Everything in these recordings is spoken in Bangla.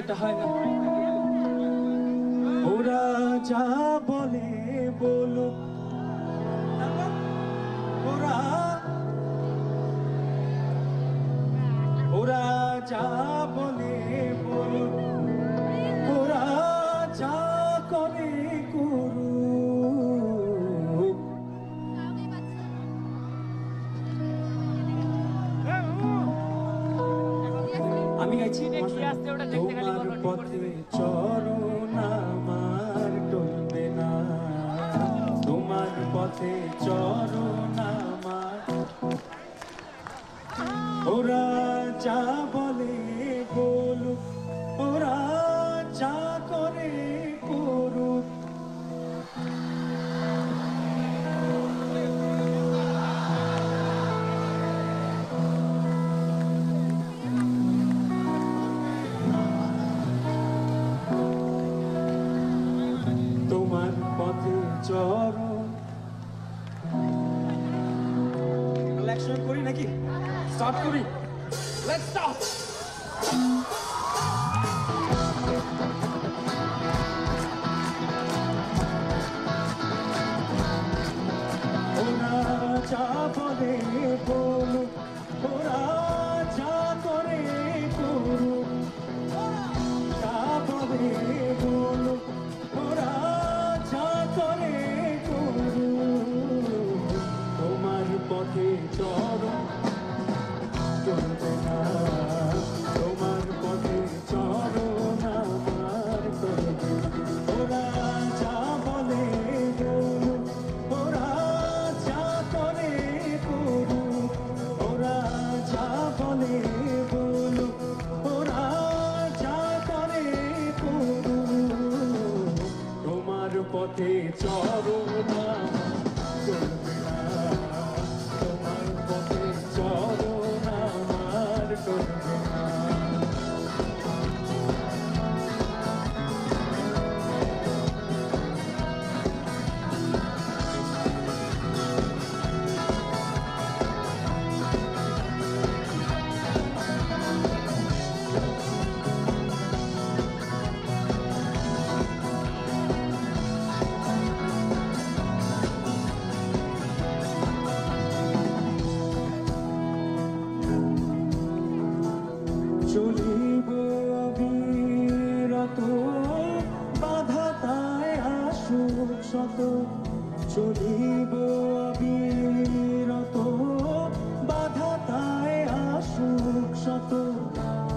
এটা হয় না। ওরা যা বলে বলুক, ওরা ওরা যা বলে বলুক, ওরা যা করে করুক, আমি গাইছি তোমার পথে চরণ আমার টলবে না, তোমার পথে চরণ আমার। ওরা যা বলে বলুক, ওরা যা করে করুক, তোমার পথে চরণ। ইলেকশন করি নাকি? স্টার্ট করি। Let's start. ওরা যা বলে বলুক, ওরা যা করে করুক, যা বলে বলুক, ওরা যা করে করুক, তোমার পথে চরণ চলবে না, তোমার পথে চরণ আমার চলবে। ওরা যা বলে বলুক, ওরা যা করে করুক, ওরা যা বলে বলুক, ওরা যা করে করুক, তোমার পথে চরণ চলবে না, তোমার পথে চরণ আমার চলবে না। চলিব অবিরত, বাধা তাই আসুক শত, চলিব অবিরত, বাধা তাই আসুক শত,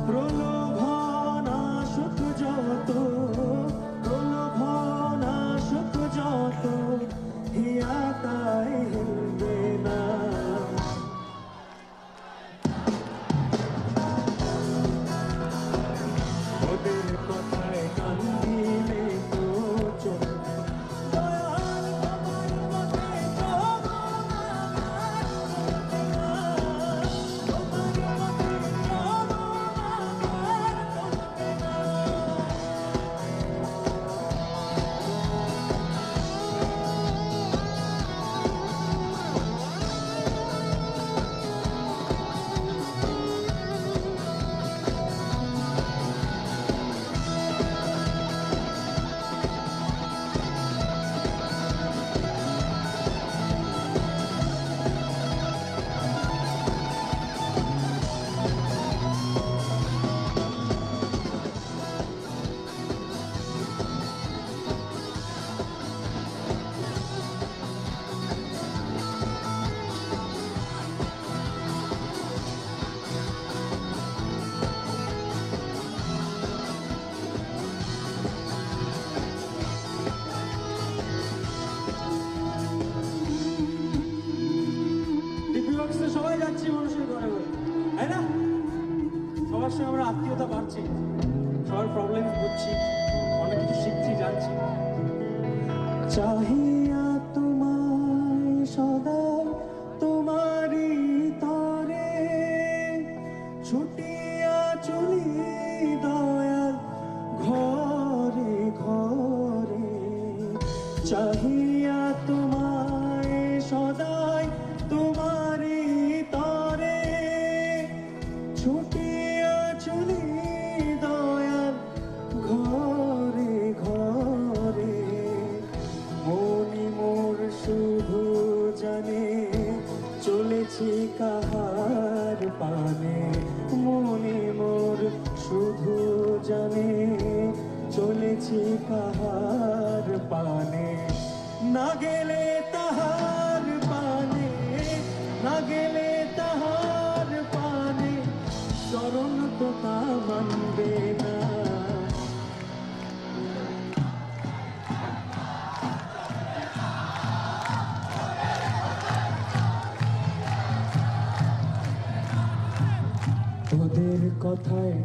প্রলোভন আসুক যত, প্রলোভন আসুক যত, হিয়া তাই হিলবে না। ওদের কথায় কান দিলে তো চলবে, দয়াল তোমার পথে চরণ আমার চলবে না, তোমার পথে চরণ আমার চলবে না। সবাই যাচ্ছি মানুষের ঘরে ঘরে, তাই না? সবার সঙ্গে আমরা আত্মীয়তা বাড়ছি, সবার প্রবলেম বুঝছি, অনেক কিছু শিখছি, জানছি। চাহিয়া তোমায় সদাই তোমারই তরে, ছুটিয়া চলি দয়াল ঘরে ঘরে, চাহিয়া তোমায় সদাই তোমারই তরে, ছুটিয়া চলি দয়াল জানে চলেছি কাহার পানে, না গেলে তাহার পানে, না গেলে তাহার পানে, চরণ তো তা মানবে না। ওদের কথায়